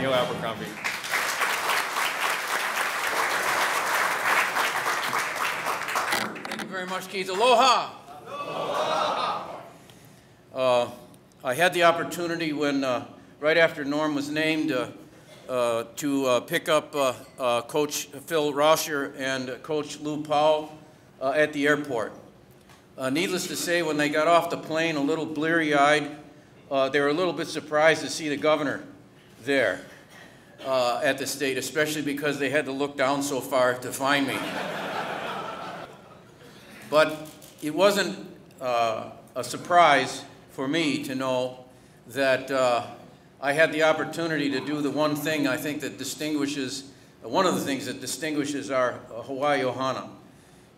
New Abercrombie. Thank you very much, Keith. Aloha! Aloha! I had the opportunity when, right after Norm was named, to pick up Coach Phil Rauscher and Coach Lou Powell at the airport. Needless to say, when they got off the plane, a little bleary-eyed, they were a little bit surprised to see the governor there at the state, especially because they had to look down so far to find me. But it wasn't a surprise for me to know that I had the opportunity to do the one thing I think that distinguishes, one of the things that distinguishes our Hawaii Ohana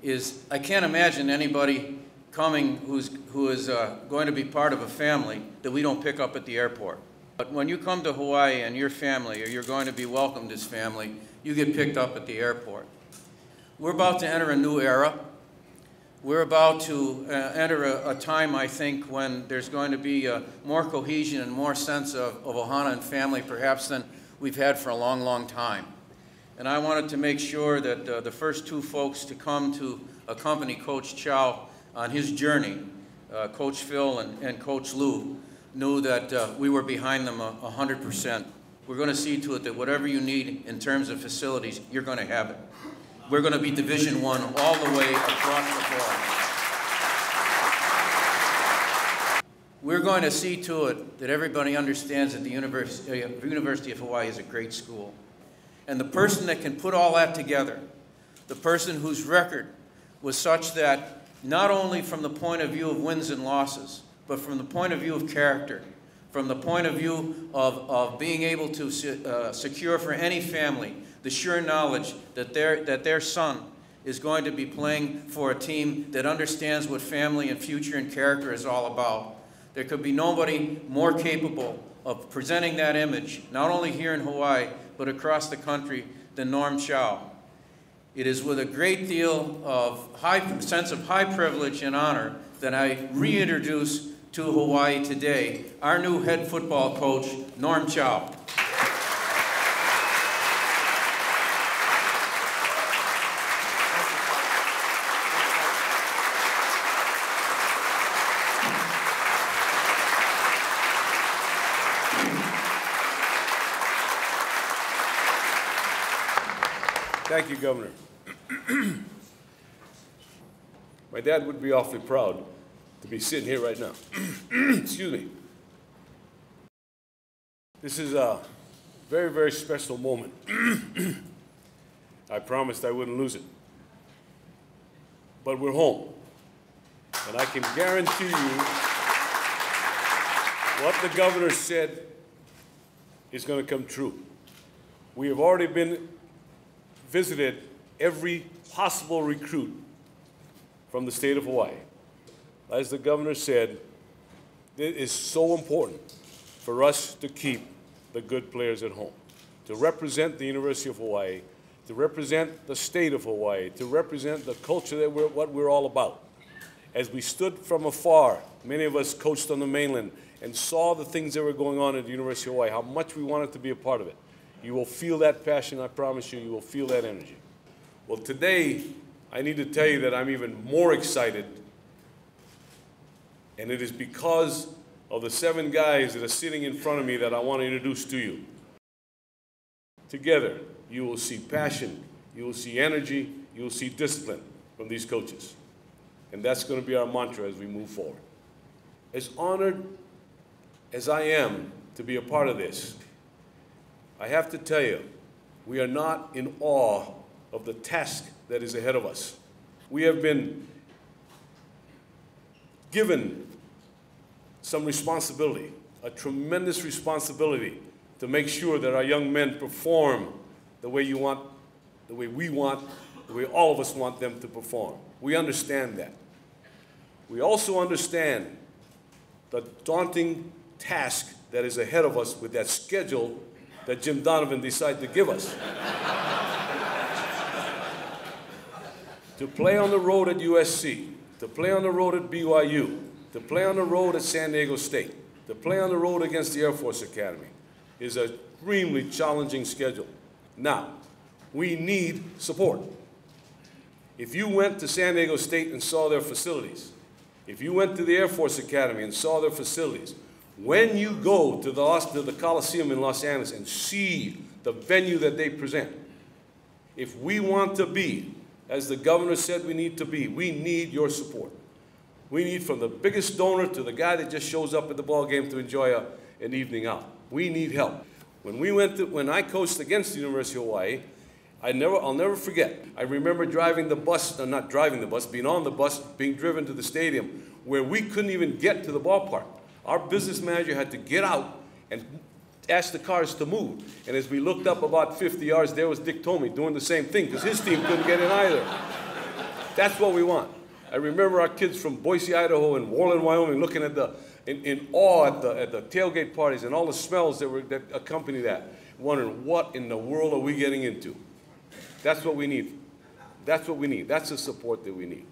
is I can't imagine anybody coming who is going to be part of a family that we don't pick up at the airport. But when you come to Hawaii and your family, or you're going to be welcomed as family, you get picked up at the airport. We're about to enter a new era. We're about to enter a time, I think, when there's going to be more cohesion and more sense of Ohana and family, perhaps, than we've had for a long, long time. And I wanted to make sure that the first two folks to come to accompany Coach Chow on his journey, Coach Phil and Coach Lou, knew that we were behind them 100%. We're going to see to it that whatever you need in terms of facilities, you're going to have it. We're going to be Division I all the way across the board. We're going to see to it that everybody understands that the University of Hawaii is a great school. And the person that can put all that together, the person whose record was such that not only from the point of view of wins and losses, but from the point of view of character, from the point of view of being able to secure for any family the sure knowledge that their son is going to be playing for a team that understands what family and future and character is all about. There could be nobody more capable of presenting that image, not only here in Hawaii, but across the country, than Norm Chow. It is with a great deal of sense of high privilege and honor that I reintroduce to Hawaii today our new head football coach, Norm Chow. Thank you, Governor. My dad would be awfully proud to be sitting here right now. Excuse me. This is a very, very special moment. I promised I wouldn't lose it. But we're home. And I can guarantee you what the governor said is going to come true. We have already visited every possible recruit from the state of Hawaii. As the governor said, it is so important for us to keep the good players at home, to represent the University of Hawaii, to represent the state of Hawaii, to represent the culture that what we're all about. As we stood from afar, many of us coached on the mainland and saw the things that were going on at the University of Hawaii, how much we wanted to be a part of it. You will feel that passion, I promise you. You will feel that energy. Well, today, I need to tell you that I'm even more excited, and it is because of the 7 guys that are sitting in front of me that I want to introduce to you. Together, you will see passion, you will see energy, you will see discipline from these coaches. And that's going to be our mantra as we move forward. As honored as I am to be a part of this, I have to tell you, we are not in awe of the task that is ahead of us. We have been given some responsibility, a tremendous responsibility to make sure that our young men perform the way you want, the way we want, the way all of us want them to perform. We understand that. We also understand the daunting task that is ahead of us with that schedule that Jim Donovan decided to give us. To play on the road at USC, to play on the road at BYU, to play on the road at San Diego State, to play on the road against the Air Force Academy, is an extremely challenging schedule. Now, we need support. If you went to San Diego State and saw their facilities, if you went to the Air Force Academy and saw their facilities, when you go to the Coliseum in Los Angeles and see the venue that they present, if we want to be, as the governor said we need to be, we need your support. We need from the biggest donor to the guy that just shows up at the ball game to enjoy an evening out. We need help. When I coached against the University of Hawaii, I'll never forget. I remember driving the bus, not driving the bus, being on the bus, being driven to the stadium, where we couldn't even get to the ballpark. Our business manager had to get out and ask the cars to move. And as we looked up about 50 yards, there was Dick Tomey doing the same thing, because his team couldn't get in either. That's what we want. I remember our kids from Boise, Idaho, and Worland, Wyoming, looking at in awe at the tailgate parties and all the smells that accompany that, wondering, what in the world are we getting into? That's what we need. That's what we need. That's the support that we need.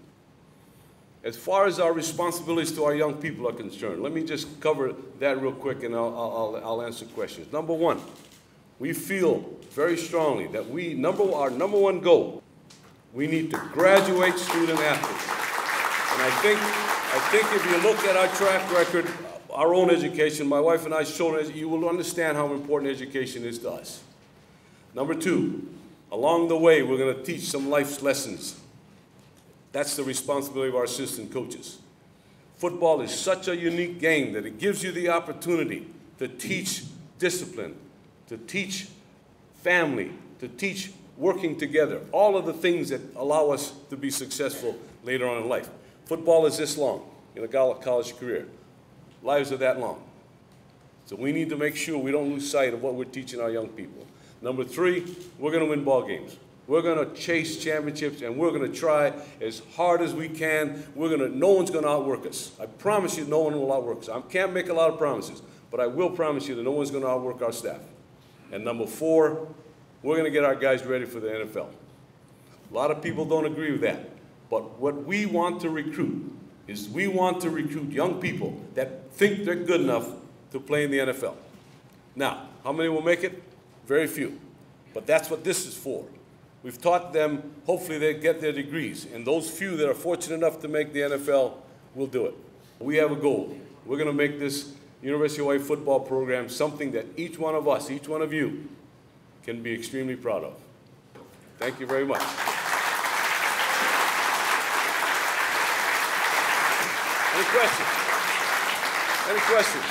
As far as our responsibilities to our young people are concerned, let me just cover that real quick, and I'll answer questions. Number one, we feel very strongly that our number one goal, we need to graduate student athletes. And I think if you look at our track record, our own education, my wife and I's children, you will understand how important education is to us. Number two, along the way, we're going to teach some life lessons. That's the responsibility of our assistant coaches. Football is such a unique game that it gives you the opportunity to teach discipline, to teach family, to teach working together, all of the things that allow us to be successful later on in life. Football is this long in a college career. Lives are that long. So we need to make sure we don't lose sight of what we're teaching our young people. Number three, we're going to win ball games. We're going to chase championships, and we're going to try as hard as we can. No one's going to outwork us. I promise you no one will outwork us. I can't make a lot of promises, but I will promise you that no one's going to outwork our staff. And number four, we're going to get our guys ready for the NFL. A lot of people don't agree with that. But what we want to recruit is we want to recruit young people that think they're good enough to play in the NFL. Now, how many will make it? Very few. But that's what this is for. We've taught them, hopefully they get their degrees, and those few that are fortunate enough to make the NFL will do it. We have a goal. We're going to make this University of Hawaii football program something that each one of us, each one of you, can be extremely proud of. Thank you very much. Any questions? Any questions?